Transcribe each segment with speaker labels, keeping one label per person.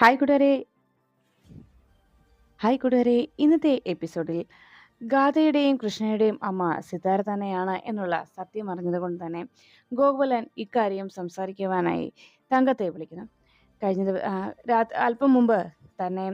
Speaker 1: Hi കൂട്ടുകാരെ hi കൂട്ടുകാരെ ഇന്നത്തെ എപ്പിസോഡിൽ ഗാഥയുടെയും കൃഷ്ണയുടെയും അമ്മ സിതാര തന്നെയാണ് എന്നുള്ള സത്യം അറിഞ്ഞതുകൊണ്ട് തന്നെ ഗോകുലൻ ഇക്കാര്യം സംസാരിക്കുവാനായി തങ്കത്തെ വിളിക്കുന്നു. കഴിഞ്ഞ അല്പം മുമ്പ് തന്നെ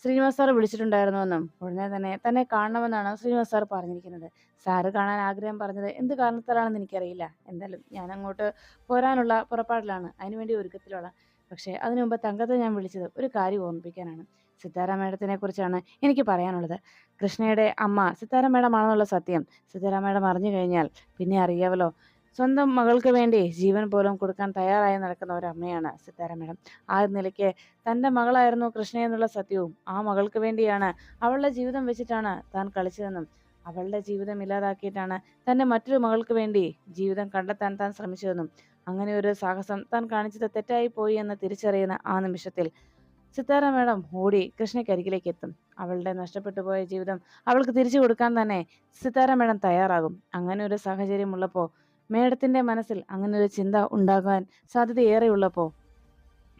Speaker 1: ശ്രീനിവാസ് സാർ വിളിച്ചിട്ടുണ്ടായിരുന്നുവെന്നും ഉടനെ തന്നെ തന്നെ കാണണമെന്നാണ് ശ്രീനിവാസ് സാർ പറഞ്ഞിരിക്കുന്നത്. സാറ് കാണാൻ ആഗ്രഹം പറഞ്ഞത് എന്ത് കാരണത്താലാണെന്ന് എനിക്കറിയില്ല. എന്തായാലും ഞാൻ അങ്ങോട്ട് പോരാനുള്ള പുറപ്പാടിലാണ്, അതിനുവേണ്ടി ഒരുക്കത്തിലുള്ള. പക്ഷേ അതിനു മുമ്പ് തങ്കത്തെ ഞാൻ വിളിച്ചത് ഒരു കാര്യം ഓർമ്മിപ്പിക്കാനാണ്. സിത്താര മേഡത്തിനെ കുറിച്ചാണ് എനിക്ക് പറയാനുള്ളത്. കൃഷ്ണയുടെ അമ്മ സിത്താര മേഡമാണെന്നുള്ള സത്യം സിത്താര മേഡം അറിഞ്ഞു കഴിഞ്ഞാൽ പിന്നെ അറിയാവല്ലോ, സ്വന്തം മകൾക്ക് വേണ്ടി ജീവൻ പോലും കൊടുക്കാൻ തയ്യാറായി നടക്കുന്ന ഒരമ്മയാണ് സിത്താര മേഡം. ആ നിലയ്ക്ക് തൻ്റെ മകളായിരുന്നു കൃഷ്ണ എന്നുള്ള സത്യവും, ആ മകൾക്ക് വേണ്ടിയാണ് അവളുടെ ജീവിതം വെച്ചിട്ടാണ് താൻ കളിച്ചതെന്നും, അവളുടെ ജീവിതം ഇല്ലാതാക്കിയിട്ടാണ് തൻ്റെ മറ്റൊരു മകൾക്ക് വേണ്ടി ജീവിതം കണ്ടെത്താൻ താൻ ശ്രമിച്ചതെന്നും, അങ്ങനെ ഒരു സാഹസം താൻ കാണിച്ചത് തെറ്റായി പോയി എന്ന് തിരിച്ചറിയുന്ന ആ നിമിഷത്തിൽ സിത്താര മേഡം ഓടി കൃഷ്ണയ്ക്കരികിലേക്ക് എത്തും. അവളുടെ നഷ്ടപ്പെട്ടു പോയ ജീവിതം അവൾക്ക് തിരിച്ചു കൊടുക്കാൻ തന്നെ സിത്താര മേഡം തയ്യാറാകും. അങ്ങനെ ഒരു സാഹചര്യം ഉള്ളപ്പോൾ, മേഡത്തിന്റെ മനസ്സിൽ അങ്ങനെ ഒരു ചിന്ത ഉണ്ടാകാൻ സാധ്യതയേറെയുള്ളപ്പോൾ,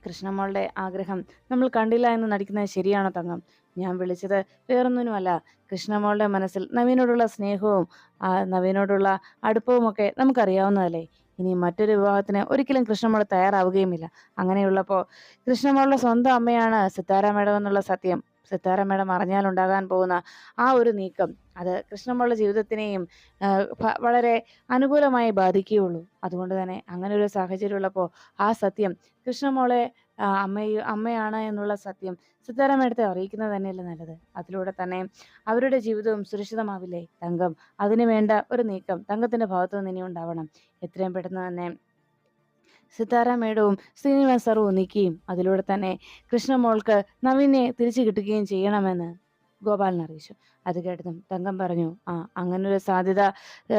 Speaker 1: കൃഷ്ണമ്മളുടെ ആഗ്രഹം നമ്മൾ കണ്ടില്ല എന്ന് നടിക്കുന്നത് ശരിയാണോ തങ്കം? ഞാൻ വിളിച്ചത് വേറൊന്നിനുമല്ല, കൃഷ്ണമ്മളുടെ മനസ്സിൽ നവീനോടുള്ള സ്നേഹവും നവീനോടുള്ള അടുപ്പവുമൊക്കെ നമുക്കറിയാവുന്നതല്ലേ. ഇനി മറ്റൊരു വിവാഹത്തിന് ഒരിക്കലും കൃഷ്ണമ്മൾ തയ്യാറാവുകയുമില്ല. അങ്ങനെയുള്ളപ്പോൾ കൃഷ്ണമ്മളുടെ സ്വന്തം അമ്മയാണ് സിത്താര മേഡം എന്നുള്ള സത്യം സിത്താര മേഡം അറിഞ്ഞാലുണ്ടാകാൻ പോകുന്ന ആ ഒരു നീക്കം, അത് കൃഷ്ണമ്മളുടെ ജീവിതത്തിനെയും വളരെ അനുകൂലമായി ബാധിക്കുകയുള്ളൂ. അതുകൊണ്ട് തന്നെ അങ്ങനെ ഒരു സാഹചര്യം ഉള്ളപ്പോൾ ആ സത്യം കൃഷ്ണമോളെ അമ്മയാണ് എന്നുള്ള സത്യം സിത്താര മേഡത്തെ അറിയിക്കുന്നത് തന്നെയല്ലേ നല്ലത്. അതിലൂടെ തന്നെ അവരുടെ ജീവിതവും സുരക്ഷിതമാവില്ലേ തങ്കം? അതിനു വേണ്ട ഒരു നീക്കം തങ്കത്തിന്റെ ഭാഗത്തു നിന്ന് ഇനി ഉണ്ടാവണം. എത്രയും പെട്ടെന്ന് തന്നെ സിത്താര മേഡവും ശ്രീനിവാസ് സാറും ഒന്നിക്കുകയും അതിലൂടെ തന്നെ കൃഷ്ണമോൾക്ക് നവീനെ തിരിച്ചു കിട്ടുകയും ചെയ്യണമെന്ന് ഗോപാലൻ അറിയിച്ചു. അത് കേട്ടതും തങ്കം പറഞ്ഞു, അങ്ങനൊരു സാധ്യത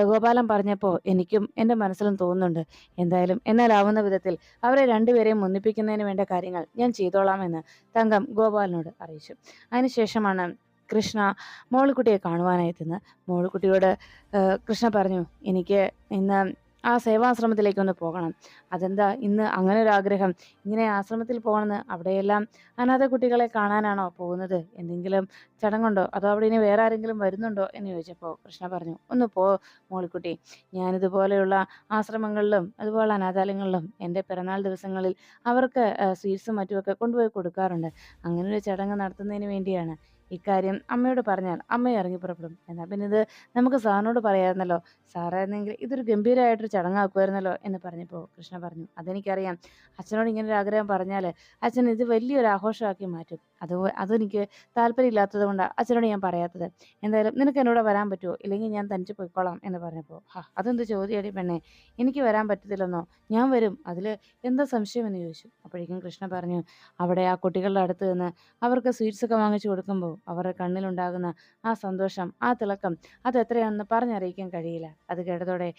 Speaker 1: ഗോപാലൻ പറഞ്ഞപ്പോൾ എനിക്കും എൻ്റെ മനസ്സിലും തോന്നുന്നുണ്ട്. എന്തായാലും എന്നാലാവുന്ന വിധത്തിൽ അവരെ രണ്ടുപേരെയും ഒന്നിപ്പിക്കുന്നതിന് വേണ്ട കാര്യങ്ങൾ ഞാൻ ചെയ്തോളാമെന്ന് തങ്കം ഗോപാലനോട് അറിയിച്ചു. അതിനുശേഷമാണ് കൃഷ്ണ മോളിക്കുട്ടിയെ കാണുവാനായി എത്തുന്നത്. മോളിക്കുട്ടിയോട് കൃഷ്ണ പറഞ്ഞു, എനിക്ക് ഇന്ന് ആ സേവാശ്രമത്തിലേക്കൊന്ന് പോകണം. അതെന്താ ഇന്ന് അങ്ങനെ ഒരു ആഗ്രഹം? ഇങ്ങനെ ആശ്രമത്തിൽ പോകണമെന്ന്? അവിടെയെല്ലാം അനാഥ കുട്ടികളെ കാണാനാണോ പോകുന്നത്? എന്തെങ്കിലും ചടങ്ങുണ്ടോ? അതോ അവിടെ ഇനി വേറെ ആരെങ്കിലും വരുന്നുണ്ടോ എന്ന് ചോദിച്ചപ്പോൾ കൃഷ്ണ പറഞ്ഞു, ഒന്ന് പോ മോളിക്കുട്ടി, ഞാനിതുപോലെയുള്ള ആശ്രമങ്ങളിലും അതുപോലെ അനാഥാലയങ്ങളിലും എൻ്റെ പിറന്നാൾ ദിവസങ്ങളിൽ അവർക്ക് സ്വീറ്റ്സും മറ്റുമൊക്കെ കൊണ്ടുപോയി കൊടുക്കാറുണ്ട്. അങ്ങനെ ഒരു ചടങ്ങ് നടത്തുന്നതിന് വേണ്ടിയാണ്. ഇക്കാര്യം അമ്മയോട് പറഞ്ഞാൽ അമ്മ ഇറങ്ങി പുറപ്പെടും. എന്നാൽ പിന്നെ ഇത് നമുക്ക് സാറിനോട് പറയാമായിരുന്നല്ലോ, സാറായിരുന്നെങ്കിൽ ഇതൊരു ഗംഭീരമായിട്ടൊരു ചടങ്ങാക്കുമായിരുന്നല്ലോ എന്ന് പറഞ്ഞപ്പോൾ കൃഷ്ണ പറഞ്ഞു, അതെനിക്കറിയാം. അച്ഛനോട് ഇങ്ങനെ ഒരു ആഗ്രഹം പറഞ്ഞാൽ അച്ഛൻ ഇത് വലിയൊരു ആഘോഷമാക്കി മാറ്റും. അതെനിക്ക് താല്പര്യമില്ലാത്തത് കൊണ്ടാണ് അച്ഛനോട് ഞാൻ പറയാത്തത്. എന്തായാലും നിനക്ക് എന്നോട് വരാൻ പറ്റുമോ? ഇല്ലെങ്കിൽ ഞാൻ തനിച്ച് പോയിക്കോളാം എന്ന് പറഞ്ഞപ്പോൾ, അതെന്ത് ചോദ്യമാടി പെണ്ണെ, എനിക്ക് വരാൻ പറ്റത്തില്ലെന്നോ? ഞാൻ വരും, അതിൽ എന്താ സംശയം എന്ന് ചോദിച്ചു. അപ്പോഴേക്കും കൃഷ്ണ പറഞ്ഞു, അവിടെ ആ കുട്ടികളുടെ അടുത്ത് നിന്ന് അവർക്ക് സ്വീറ്റ്സ് ഒക്കെ വാങ്ങിച്ചു കൊടുക്കുമ്പോൾ അവരുടെ കണ്ണിലുണ്ടാകുന്ന ആ സന്തോഷം, ആ തിളക്കം, അത് എത്രയാണെന്ന് പറഞ്ഞറിയിക്കാൻ കഴിയില്ല. അത് കേട്ടതോടെ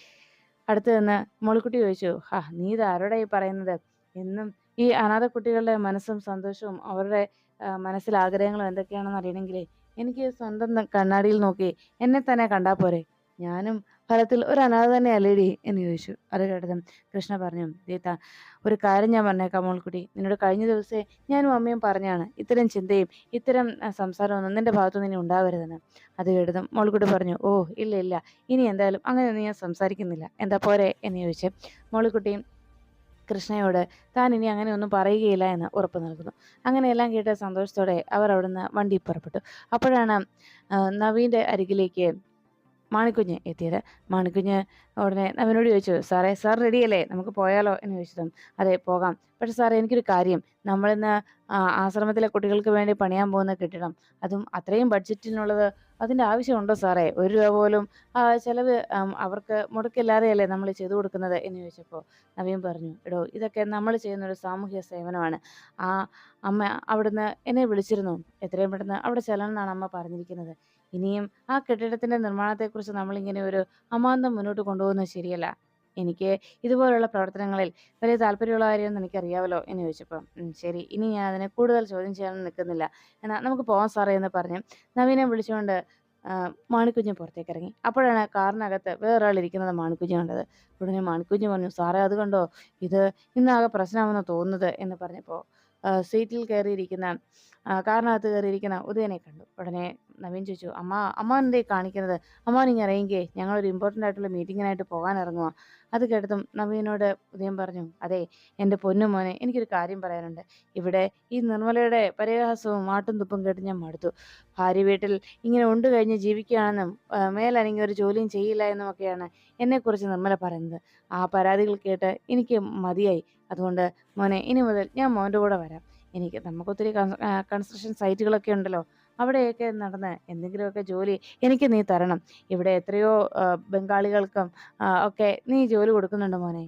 Speaker 1: അടുത്ത് നിന്ന് മോളിക്കുട്ടി ചോദിച്ചു, നീ ഇത് ആരോടാ ഈ പറയുന്നത്? എന്നും ഈ അനാഥ കുട്ടികളുടെ മനസ്സും സന്തോഷവും അവരുടെ മനസ്സിലെ ആഗ്രഹങ്ങളും എന്തൊക്കെയാണെന്ന് അറിയണമെങ്കിലേ എനിക്ക് സ്വന്തം കണ്ണാടിയിൽ നോക്കി എന്നെ തന്നെ കണ്ടാ പോരെ? ഞാനും ഫലത്തിൽ ഒരു അനാഥ തന്നെ അല്ലേടി എന്ന് ചോദിച്ചു. അത് കേട്ടതും കൃഷ്ണ പറഞ്ഞു, ദീത, ഒരു കാര്യം ഞാൻ പറഞ്ഞേക്കാം മോൾക്കുട്ടി, നിന്നോട് കഴിഞ്ഞ ദിവസേ ഞാനും അമ്മയും പറഞ്ഞാണ് ഇത്തരം ചിന്തയും ഇത്തരം സംസാരമൊന്നും നിന്റെ ഭാഗത്തുനിന്ന് ഇനി ഉണ്ടാവരുതെന്ന്. അത് കേട്ടതും മോൾക്കുട്ടി പറഞ്ഞു, ഓ ഇല്ല ഇല്ല, ഇനി എന്തായാലും അങ്ങനെയൊന്നും ഞാൻ സംസാരിക്കുന്നില്ല, എന്താ പോരെ എന്ന് ചോദിച്ച് മോളിക്കുട്ടിയും കൃഷ്ണയോട് താൻ ഇനി അങ്ങനെ ഒന്നും പറയുകയില്ല എന്ന് ഉറപ്പ് നൽകുന്നു. അങ്ങനെയെല്ലാം കേട്ട സന്തോഷത്തോടെ അവർ അവിടുന്ന് വണ്ടി പുറപ്പെട്ടു. അപ്പോഴാണ് നവീൻ്റെ അരികിലേക്ക് മാണിക്കുഞ്ഞ് എത്തിയത്. മാണിക്കുഞ്ഞ് ഉടനെ അവനോട് ചോദിച്ചു, സാറേ സാർ റെഡിയല്ലേ, നമുക്ക് പോയാലോ എന്ന് ചോദിച്ചതും, അതെ പോകാം, പക്ഷെ സാറേ എനിക്കൊരു കാര്യം, നമ്മളിന്ന് ആശ്രമത്തിലെ കുട്ടികൾക്ക് വേണ്ടി പണിയാൻ പോകുന്ന കെട്ടിടം, അതും അത്രയും ബഡ്ജറ്റിനുള്ളത്, അതിൻ്റെ ആവശ്യമുണ്ടോ സാറേ? ഒരു രൂപ പോലും ചിലവ് അവർക്ക് മുടക്കില്ലാതെയല്ലേ നമ്മൾ ചെയ്തു കൊടുക്കുന്നത് എന്ന് ചോദിച്ചപ്പോൾ നവീൻ പറഞ്ഞു, എടോ ഇതൊക്കെ നമ്മൾ ചെയ്യുന്നൊരു സാമൂഹ്യ സേവനമാണ്. ആ അമ്മ അവിടുന്ന് എന്നെ വിളിച്ചിരുന്നു, എത്രയും പെട്ടെന്ന് അവിടെ ചെല്ലണം എന്നാണ് അമ്മ പറഞ്ഞിരിക്കുന്നത്. ഇനിയും ആ കെട്ടിടത്തിന്റെ നിർമ്മാണത്തെക്കുറിച്ച് നമ്മളിങ്ങനെ ഒരു അമാന്തം മുന്നോട്ട് കൊണ്ടുപോകുന്നത് ശരിയല്ല. എനിക്ക് ഇതുപോലുള്ള പ്രവർത്തനങ്ങളിൽ വലിയ താല്പര്യമുള്ള കാര്യമെന്ന് എനിക്കറിയാമല്ലോ എന്ന് ചോദിച്ചപ്പോൾ, ശരി, ഇനി ഞാൻ അതിനെ കൂടുതൽ ചോദ്യം ചെയ്യാനൊന്നും നിൽക്കുന്നില്ല, എന്നാൽ നമുക്ക് പോകാം സാറേ എന്ന് പറഞ്ഞ് നവീനെ വിളിച്ചുകൊണ്ട് മാണിക്കുഞ്ഞ് പുറത്തേക്ക് ഇറങ്ങി. അപ്പോഴാണ് കാറിനകത്ത് വേറൊരാൾ ഇരിക്കുന്നത് മാണിക്കുഞ്ഞ് കണ്ടത്. ഉടനെ മാണിക്കുഞ്ഞ് പറഞ്ഞു, സാറേ അത് കണ്ടോ, ഇത് ഇന്നാകെ പ്രശ്നമാണെന്ന് തോന്നുന്നത് എന്ന് പറഞ്ഞപ്പോൾ സീറ്റിൽ കയറിയിരിക്കുന്ന കാറിനകത്ത് കയറിയിരിക്കുന്ന ഉദയനെ കണ്ടു. ഉടനെ നവീൻ ചോദിച്ചു, അമ്മാവൻ എന്തേ കാണിക്കുന്നത്? അമ്മാവൻ ഇങ്ങ് ഇറങ്ങിക്കേ, ഞങ്ങളൊരു ഇമ്പോർട്ടൻ്റ് ആയിട്ടുള്ള മീറ്റിങ്ങിനായിട്ട് പോകാൻ ഇറങ്ങുക. അത് കേട്ടതും നവീനോട് ഉദയൻ പറഞ്ഞു, അതെ എൻ്റെ പൊന്നു മോനെ, എനിക്കൊരു കാര്യം പറയാനുണ്ട്. ഇവിടെ ഈ നിർമ്മലയുടെ പരിഹാസവും ആട്ടും തുപ്പും കേട്ട് ഞാൻ മടുത്തു. ഭാര്യ വീട്ടിൽ ഇങ്ങനെ ഉണ്ട് കഴിഞ്ഞ് ജീവിക്കുകയാണെന്നും മേലനങ്ങി ഒരു ജോലിയും ചെയ്യില്ല എന്നുമൊക്കെയാണ് എന്നെക്കുറിച്ച് നിർമ്മല പറയുന്നത്. ആ പരാതികൾ കേട്ട് എനിക്ക് മതിയായി. അതുകൊണ്ട് മോനെ, ഇനി മുതൽ ഞാൻ മോൻ്റെ കൂടെ വരാം. നമുക്കൊത്തിരി കൺസ്ട്രക്ഷൻ സൈറ്റുകളൊക്കെ ഉണ്ടല്ലോ, അവിടെയൊക്കെ നടന്ന് എന്തെങ്കിലുമൊക്കെ ജോലി എനിക്ക് നീ തരണം. ഇവിടെ എത്രയോ ബംഗാളികൾക്കും ഒക്കെ നീ ജോലി കൊടുക്കുന്നുണ്ട് മോനെ.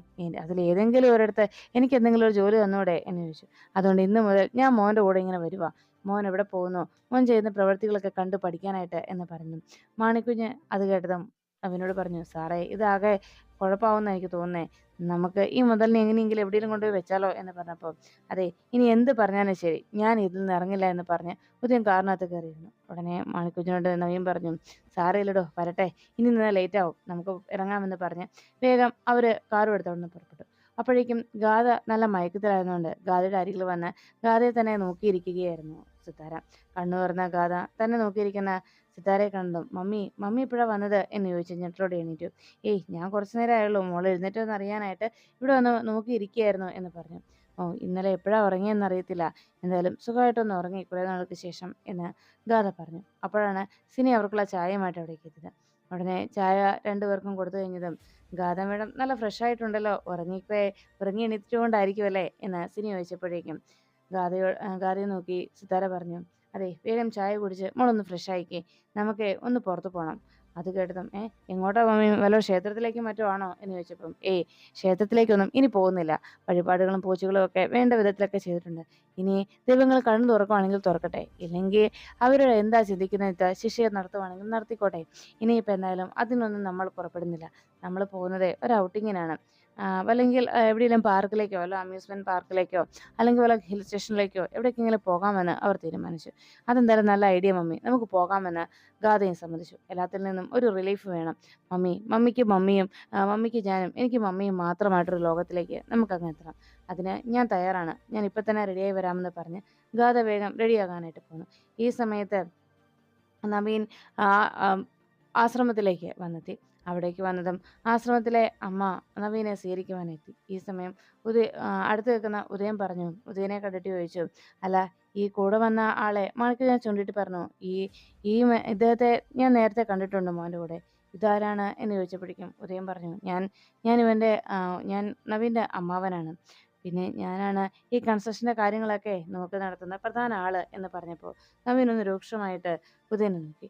Speaker 1: അതിലേതെങ്കിലും ഒരിടത്ത് എനിക്ക് എന്തെങ്കിലും ഒരു ജോലി തന്നൂടെ എന്ന് ചോദിച്ചു. അതുകൊണ്ട് ഇന്ന് മുതൽ ഞാൻ മോൻ്റെ കൂടെ ഇങ്ങനെ വരുവാ. മോൻ എവിടെ പോകുന്നു? മോൻ ചെയ്യുന്ന പ്രവൃത്തികളൊക്കെ കണ്ട് പഠിക്കാനായിട്ട് എന്ന് പറഞ്ഞു. മാണിക്കുഞ്ഞ് അത് കേട്ടതും അവനോട് പറഞ്ഞു, സാറേ ഇതാകെ കുഴപ്പമാവുമെന്ന് എനിക്ക് തോന്നുന്നേ. നമുക്ക് ഈ മുതലിനെ എങ്ങനെയെങ്കിലും എവിടെയെങ്കിലും കൊണ്ടുപോയി വെച്ചാലോ എന്ന് പറഞ്ഞപ്പോൾ, അതെ ഇനി എന്ത് പറഞ്ഞാലും ശരി, ഞാൻ ഇതിൽ നിന്ന് ഇറങ്ങില്ല എന്ന് പറഞ്ഞ് ഉദയൻ കാറിനകത്ത് കയറിയിരുന്നു. ഉടനെ മാണിക്കുഞ്ഞിനോട് നവീൻ പറഞ്ഞു, സാരമില്ലടോ, വരട്ടെ, ഇനി നിന്നാൽ ലേറ്റ് ആവും, നമുക്ക് ഇറങ്ങാമെന്ന് പറഞ്ഞ് വേഗം അവർ കാറും എടുത്തോണ്ട് പുറപ്പെട്ടു. അപ്പോഴേക്കും ഗാഥ നല്ല മയക്കത്തിലായതുകൊണ്ട് ഗാഥയുടെ അരികിൽ വന്ന് ഗാഥയെ തന്നെ നോക്കിയിരിക്കുകയായിരുന്നു സിത്താര. കണ്ണു തുറന്ന ഗാഥ തന്നെ നോക്കിയിരിക്കുന്ന സിത്താരയെ കണ്ടു. മമ്മി ഇപ്പോഴാണ് വന്നത് എന്ന് ചോദിച്ചു ഞെട്ടലോടെ എണീറ്റു. ഏയ് ഞാൻ കുറച്ചു നേരം ആയുള്ളൂ, മോള് എഴുന്നേറ്റോ എന്ന് അറിയാനായിട്ട് ഇവിടെ വന്ന് നോക്കിയിരിക്കുകയായിരുന്നു എന്ന് പറഞ്ഞു. ഓ, ഇന്നലെ എപ്പോഴാണ് ഉറങ്ങിയെന്ന് അറിയത്തില്ല, എന്തായാലും സുഖമായിട്ടൊന്ന് ഉറങ്ങി കുറേ നാൾക്ക് ശേഷം എന്ന് ഗാഥ പറഞ്ഞു. അപ്പോഴാണ് സിനി അവർക്കുള്ള ചായയുമായിട്ട് അവിടേക്ക് എത്തിയത്. ഉടനെ ചായ രണ്ടുപേർക്കും കൊടുത്തു കഴിഞ്ഞതും, ഗാഥ മേഡം നല്ല ഫ്രഷ് ആയിട്ടുണ്ടല്ലോ, ഉറങ്ങി എണീറ്റിട്ടുകൊണ്ടായിരിക്കും അല്ലേ എന്ന് സിനി ചോദിച്ചപ്പോഴേക്കും ഗാഥയെ നോക്കി സിത്താര പറഞ്ഞു, അതെ വേഗം ചായ കുടിച്ച് മോളൊന്ന് ഫ്രഷ് ആയിക്കേ, നമുക്ക് ഒന്ന് പുറത്തു പോകണം. അത് കേട്ടതും എങ്ങോട്ടാ മമ്മി, വല്ല ക്ഷേത്രത്തിലേക്കും മറ്റോ ആണോ എന്ന് ചോദിച്ചപ്പം, ക്ഷേത്രത്തിലേക്കൊന്നും ഇനി പോകുന്നില്ല. വഴിപാടുകളും പൂജകളും ഒക്കെ വേണ്ട വിധത്തിലൊക്കെ ചെയ്തിട്ടുണ്ട്. ഇനി ദൈവങ്ങൾ കണ്ണു തുറക്കുവാണെങ്കിൽ തുറക്കട്ടെ, ഇല്ലെങ്കിൽ അവരുടെ എന്താ ചിന്തിക്കുന്നത് ശിക്ഷയെ നടത്തുവാണെങ്കിൽ നടത്തിക്കോട്ടെ. ഇനിയിപ്പോൾ എന്തായാലും അതിനൊന്നും നമ്മൾ പുറപ്പെടുന്നില്ല. നമ്മൾ പോകുന്നത് ഒരു ഔട്ടിങ്ങിനാണ്. അല്ലെങ്കിൽ എവിടെയെങ്കിലും പാർക്കിലേക്കോ വല്ല അമ്യൂസ്മെന്റ് പാർക്കിലേക്കോ അല്ലെങ്കിൽ വല്ല ഹിൽ സ്റ്റേഷനിലേക്കോ എവിടേക്കെങ്കിലും പോകാമെന്ന് അവർ തീരുമാനിച്ചു. അതെന്തായാലും നല്ല ഐഡിയ മമ്മി, നമുക്ക് പോകാമെന്ന് ഗാഥയും സമ്മതിച്ചു. എല്ലാത്തിൽ നിന്നും ഒരു റിലീഫ് വേണം മമ്മിക്ക് മമ്മിയും മമ്മിക്ക് ഞാനും എനിക്ക് മമ്മിയും മാത്രമായിട്ടൊരു ലോകത്തിലേക്ക് നമുക്കങ്ങ് എത്തണം. അതിന് ഞാൻ തയ്യാറാണ്, ഞാൻ ഇപ്പം തന്നെ റെഡിയായി വരാമെന്ന് പറഞ്ഞ് ഗാഥ വേഗം റെഡിയാകാനായിട്ട് പോന്നു. ഈ സമയത്ത് നവീൻ ആ ആശ്രമത്തിലേക്ക് വന്നെത്തി. അവിടേക്ക് വന്നതും ആശ്രമത്തിലെ അമ്മ നവീനെ സ്വീകരിക്കുവാനെത്തി. ഈ സമയം അടുത്ത് നിൽക്കുന്ന ഉദയൻ പറഞ്ഞു, ഉദയനെ കണ്ടിട്ട് ചോദിച്ചു, അല്ല ഈ കൂടെ വന്ന ആളെ മാണിക്ക് ഞാൻ ചൂണ്ടിയിട്ട് പറഞ്ഞു, ഈ ഈ ഇദ്ദേഹത്തെ ഞാൻ നേരത്തെ കണ്ടിട്ടുണ്ട് മോൻ്റെ കൂടെ, ഇതാരാണ് എന്ന് ചോദിച്ചപ്പോഴേക്കും ഉദയൻ പറഞ്ഞു, ഞാൻ നവീൻ്റെ അമ്മാവനാണ്. പിന്നെ ഞാനാണ് ഈ കൺസ്ട്രക്ഷൻ്റെ കാര്യങ്ങളൊക്കെ നോക്കി നടത്തുന്ന പ്രധാന ആള് എന്ന് പറഞ്ഞപ്പോൾ നവീൻ ഒന്ന് രൂക്ഷമായിട്ട് ഉദയനെ നോക്കി.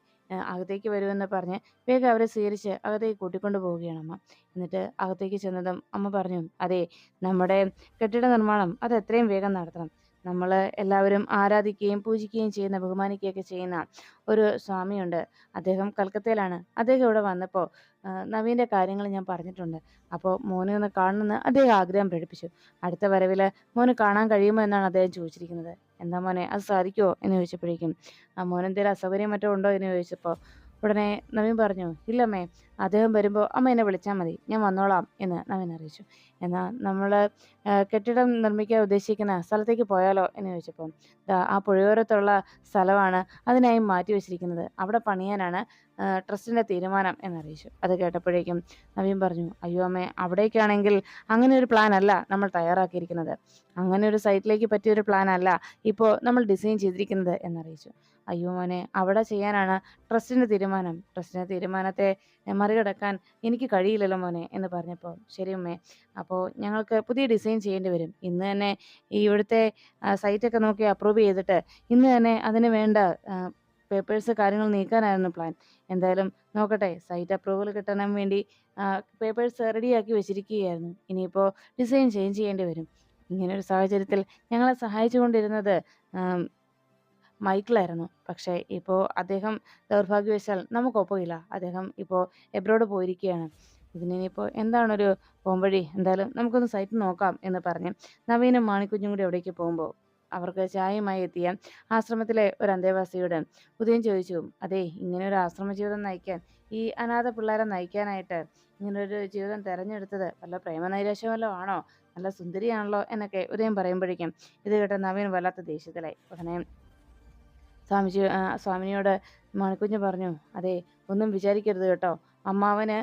Speaker 1: അകത്തേക്ക് വരുമെന്ന് പറഞ്ഞ് വേഗം അവരെ സ്വീകരിച്ച് അകത്തേക്ക് കൂട്ടിക്കൊണ്ട് പോവുകയാണ് അമ്മ. എന്നിട്ട് അകത്തേക്ക് ചെന്നതും അമ്മ പറഞ്ഞു, അതെ നമ്മുടെ കെട്ടിട നിർമ്മാണം അത് എത്രയും വേഗം നടത്തണം. നമ്മൾ എല്ലാവരും ആരാധിക്കുകയും പൂജിക്കുകയും ചെയ്യുന്ന ബഹുമാനിക്കുകയൊക്കെ ചെയ്യുന്ന ഒരു സ്വാമിയുണ്ട്. അദ്ദേഹം കൽക്കത്തയിലാണ്. അദ്ദേഹം ഇവിടെ വന്നപ്പോൾ നവീൻ്റെ കാര്യങ്ങൾ ഞാൻ പറഞ്ഞിട്ടുണ്ട്. അപ്പോൾ മോനെ ഒന്ന് കാണണമെന്ന് അദ്ദേഹം ആഗ്രഹം പ്രകടിപ്പിച്ചു. അടുത്ത വരവിൽ മോന് കാണാൻ കഴിയുമോ എന്നാണ് അദ്ദേഹം ചോദിച്ചിരിക്കുന്നത്. എന്താ മോനെ, അത് സാധിക്കുമോ എന്ന് ചോദിച്ചപ്പോഴേക്കും, മോനെന്തേലും അസൗകര്യം മറ്റോ ഉണ്ടോ എന്ന് ചോദിച്ചപ്പോൾ ഉടനെ നവീൻ പറഞ്ഞു, ഇല്ലമ്മേ, അദ്ദേഹം വരുമ്പോൾ അമ്മ എന്നെ വിളിച്ചാൽ മതി, ഞാൻ വന്നോളാം എന്ന് നവീൻ അറിയിച്ചു. എന്നാൽ നമ്മൾ കെട്ടിടം നിർമ്മിക്കാൻ ഉദ്ദേശിക്കുന്ന സ്ഥലത്തേക്ക് പോയാലോ എന്ന് ചോദിച്ചപ്പോൾ, ആ പുഴയോരത്തുള്ള സ്ഥലമാണ് അതിനായി മാറ്റി വെച്ചിരിക്കുന്നത്, അവിടെ പണിയാനാണ് ട്രസ്റ്റിൻ്റെ തീരുമാനം എന്നറിയിച്ചു. അത് കേട്ടപ്പോഴേക്കും നവീൻ പറഞ്ഞു, അയ്യോ അമ്മേ, അവിടേക്കാണെങ്കിൽ അങ്ങനെ ഒരു പ്ലാൻ അല്ല നമ്മൾ തയ്യാറാക്കിയിരിക്കുന്നത്, അങ്ങനെ ഒരു സൈറ്റിലേക്ക് പറ്റിയൊരു പ്ലാൻ അല്ല ഇപ്പോൾ നമ്മൾ ഡിസൈൻ ചെയ്തിരിക്കുന്നത് എന്നറിയിച്ചു. അയ്യോ മോനെ, അവിടെ ചെയ്യാനാണ് ട്രസ്റ്റിൻ്റെ തീരുമാനം, ട്രസ്റ്റിൻ്റെ തീരുമാനത്തെ മറികടക്കാൻ എനിക്ക് കഴിയില്ലല്ലോ മോനെ എന്ന് പറഞ്ഞപ്പോൾ, ശരി അമ്മേ, അപ്പോൾ ഞങ്ങൾക്ക് പുതിയ ഡിസൈൻ ചെയ്യേണ്ടി വരും. ഇന്ന് തന്നെ ഈ ഇവിടുത്തെ സൈറ്റൊക്കെ നോക്കി അപ്രൂവ് ചെയ്തിട്ട് ഇന്ന് തന്നെ അതിന് വേണ്ട പേപ്പേഴ്സ് കാര്യങ്ങൾ നീക്കാനായിരുന്നു പ്ലാൻ. എന്തായാലും നോക്കട്ടെ, സൈറ്റ് അപ്രൂവൽ കിട്ടാൻ വേണ്ടി പേപ്പേഴ്സ് റെഡിയാക്കി വെച്ചിരിക്കുകയായിരുന്നു. ഇനിയിപ്പോൾ ഡിസൈൻ ചേഞ്ച് ചെയ്യേണ്ടി വരും. ഇങ്ങനൊരു സാഹചര്യത്തിൽ ഞങ്ങളെ സഹായിച്ചുകൊണ്ടിരുന്നത് മൈക്കിളായിരുന്നു. പക്ഷേ ഇപ്പോൾ അദ്ദേഹം ദൗർഭാഗ്യവശാൽ നമുക്കൊപ്പമില്ല. അദ്ദേഹം ഇപ്പോൾ എബ്രോഡ് പോയിരിക്കുകയാണ്. ഇതിനിപ്പോൾ എന്താണൊരു പോംവഴി, എന്തായാലും നമുക്കൊന്ന് സൈറ്റ് നോക്കാം എന്ന് പറഞ്ഞ് നവീനും മാണിക്കുഞ്ഞും കൂടി അവിടേക്ക് പോകുമ്പോൾ അവർക്ക് ചായയുമായി എത്തിയ ആശ്രമത്തിലെ ഒരു അന്തേവാസിയോട് ഉദയൻ ചോദിച്ചു, അതെ ഇങ്ങനെ ഒരു ആശ്രമ ജീവിതം നയിക്കാൻ, ഈ അനാഥ പിള്ളേരെ നയിക്കാനായിട്ട് ഇങ്ങനൊരു ജീവിതം തിരഞ്ഞെടുത്തത് വല്ല പ്രേമനൈരാശ്യം വല്ലതും ആണോ? നല്ല സുന്ദരിയാണല്ലോ എന്നൊക്കെ ഉദയൻ പറയുമ്പോഴേക്കും ഇത് കേട്ട നവീൻ വല്ലാത്ത ദേഷ്യത്തിലായി. ഉടനെ സ്വാമിനിയോട് മണിക്കുഞ്ഞ് പറഞ്ഞു, അതെ, ഒന്നും വിചാരിക്കരുത് കേട്ടോ. അമ്മാവന്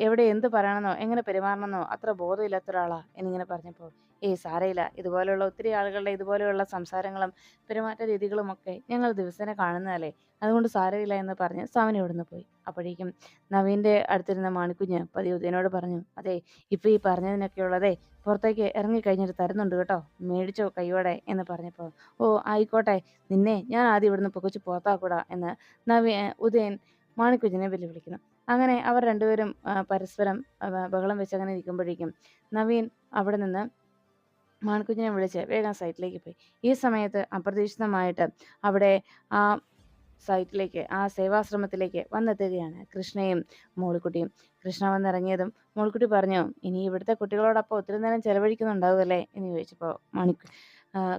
Speaker 1: എവിടെ എന്ത് പറയണമെന്നോ എങ്ങനെ പെരുമാറണമെന്നോ അത്ര ബോധമില്ലാത്ത ഒരാളാ എന്നിങ്ങനെ പറഞ്ഞപ്പോൾ, ഏയ് സാരയില്ല, ഇതുപോലെയുള്ള ഒത്തിരി ആളുകളുടെ ഇതുപോലെയുള്ള സംസാരങ്ങളും പെരുമാറ്റ രീതികളും ഒക്കെ ഞങ്ങൾ ദിവസേന കാണുന്നതല്ലേ, അതുകൊണ്ട് സാരമില്ല എന്ന് പറഞ്ഞ് സ്വാമിനി ഇവിടുന്ന് പോയി. അപ്പോഴേക്കും നവീൻ്റെ അടുത്തിരുന്ന മാണിക്കുഞ്ഞ് പതിയെ ഉദയനോട് പറഞ്ഞു, അതെ, ഇപ്പം ഈ പറഞ്ഞതിനൊക്കെ ഉള്ളതേ പുറത്തേക്ക് ഇറങ്ങിക്കഴിഞ്ഞിട്ട് തരുന്നുണ്ട് കേട്ടോ, മേടിച്ചോ കയ്യോടെ എന്ന് പറഞ്ഞപ്പോൾ, ഓ ആയിക്കോട്ടെ, നിന്നെ ഞാൻ ആദ്യം ഇവിടുന്ന് പൊക്കിച്ച് പുറത്താക്കൂടാ എന്ന് ഉദയൻ മാണിക്കുഞ്ഞിനെ വെല്ലുവിളിക്കുന്നു. അങ്ങനെ അവർ രണ്ടുപേരും പരസ്പരം ബഹളം വെച്ചങ്ങനെ ഇരിക്കുമ്പോഴേക്കും നവീൻ അവിടെ നിന്ന് മാണിക്കുഞ്ഞിനെ വിളിച്ച് വേഗം സൈറ്റിലേക്ക് പോയി. ഈ സമയത്ത് അപ്രതീക്ഷിതമായിട്ട് അവിടെ ആ സൈറ്റിലേക്ക്, ആ സേവാശ്രമത്തിലേക്ക് വന്നെത്തുകയാണ് കൃഷ്ണയും മോളിക്കുട്ടിയും. കൃഷ്ണ വന്നിറങ്ങിയതും മോളിക്കുട്ടി പറഞ്ഞു, ഇനി ഇവിടുത്തെ കുട്ടികളോടൊപ്പം ഒത്തിരി നേരം ചെലവഴിക്കുന്നുണ്ടാവുമല്ലേ എന്ന് ചോദിച്ചപ്പോൾ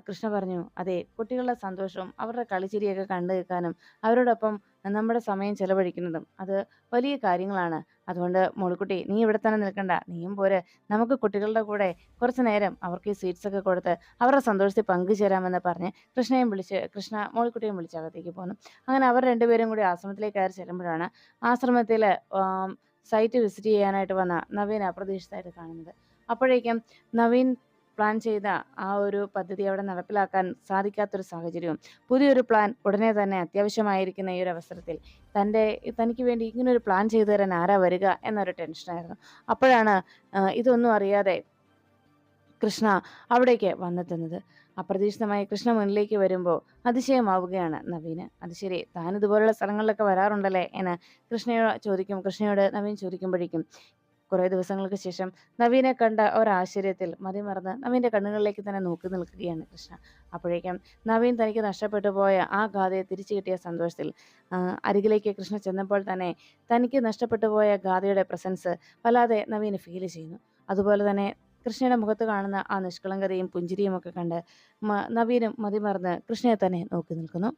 Speaker 1: കൃഷ്ണ പറഞ്ഞു, അതെ, കുട്ടികളുടെ സന്തോഷവും അവരുടെ കളിച്ചിരിയൊക്കെ കണ്ടു നിൽക്കാനും അവരോടൊപ്പം നമ്മുടെ സമയം ചെലവഴിക്കുന്നതും അത് വലിയ കാര്യങ്ങളാണ്. അതുകൊണ്ട് മോളിക്കുട്ടി, നീ ഇവിടെ തന്നെ നിൽക്കണ്ട, നീയും പോര്, നമുക്ക് കുട്ടികളുടെ കൂടെ കുറച്ച് നേരം അവർക്ക് ഈ സ്വീറ്റ്സ് ഒക്കെ കൊടുത്ത് അവരുടെ സന്തോഷത്തിൽ പങ്കുചേരാമെന്ന് പറഞ്ഞ് കൃഷ്ണ മോളിക്കുട്ടിയും വിളിച്ച് അകത്തേക്ക് പോന്നു. അങ്ങനെ അവർ രണ്ടുപേരും കൂടി ആശ്രമത്തിലേക്ക് കയറി ചെല്ലുമ്പോഴാണ് ആശ്രമത്തിൽ സൈറ്റ് വിസിറ്റ് ചെയ്യാനായിട്ട് വന്ന നവീൻ അപ്രതീക്ഷിതമായിട്ട് കാണുന്നത്. അപ്പോഴേക്കും നവീൻ പ്ലാൻ ചെയ്ത ആ ഒരു പദ്ധതി അവിടെ നടപ്പിലാക്കാൻ സാധിക്കാത്തൊരു സാഹചര്യവും, പുതിയൊരു പ്ലാൻ ഉടനെ തന്നെ അത്യാവശ്യമായിരിക്കുന്ന ഈ ഒരു അവസരത്തിൽ തനിക്ക് വേണ്ടി ഇങ്ങനൊരു പ്ലാൻ ചെയ്തു തരാൻ ആരാ വരിക എന്നൊരു ടെൻഷനായിരുന്നു. അപ്പോഴാണ് ഇതൊന്നും അറിയാതെ കൃഷ്ണ അവിടേക്ക് വന്നെത്തുന്നത്. അപ്രതീക്ഷിതമായി കൃഷ്ണ മുന്നിലേക്ക് വരുമ്പോൾ അതിശയമാവുകയാണ് നവീന്. അത് ശരി, താൻ ഇതുപോലുള്ള സ്ഥലങ്ങളിലൊക്കെ വരാറുണ്ടല്ലേ എന്ന് കൃഷ്ണയോട് നവീൻ ചോദിക്കുമ്പോഴേക്കും കുറേ ദിവസങ്ങൾക്ക് ശേഷം നവീനെ കണ്ട ഒരാശ്ചര്യത്തിൽ മതിമറന്ന് നവീൻ്റെ കണ്ണുകളിലേക്ക് തന്നെ നോക്കി നിൽക്കുകയാണ് കൃഷ്ണ. അപ്പോഴേക്കും നവീൻ തനിക്ക് നഷ്ടപ്പെട്ടു പോയ ആ ഗാഥയെ തിരിച്ചു കിട്ടിയ സന്തോഷത്തിൽ അരികിലേക്ക് കൃഷ്ണ ചെന്നപ്പോൾ തന്നെ തനിക്ക് നഷ്ടപ്പെട്ടു പോയ ഗാഥയുടെ പ്രസൻസ് വല്ലാതെ നവീന് ഫീൽ ചെയ്യുന്നു. അതുപോലെ തന്നെ കൃഷ്ണയുടെ മുഖത്ത് കാണുന്ന ആ നിഷ്കളങ്കതയും പുഞ്ചിരിയും ഒക്കെ കണ്ട് നവീനും മതിമറന്ന് കൃഷ്ണയെ തന്നെ നോക്കി നിൽക്കുന്നു.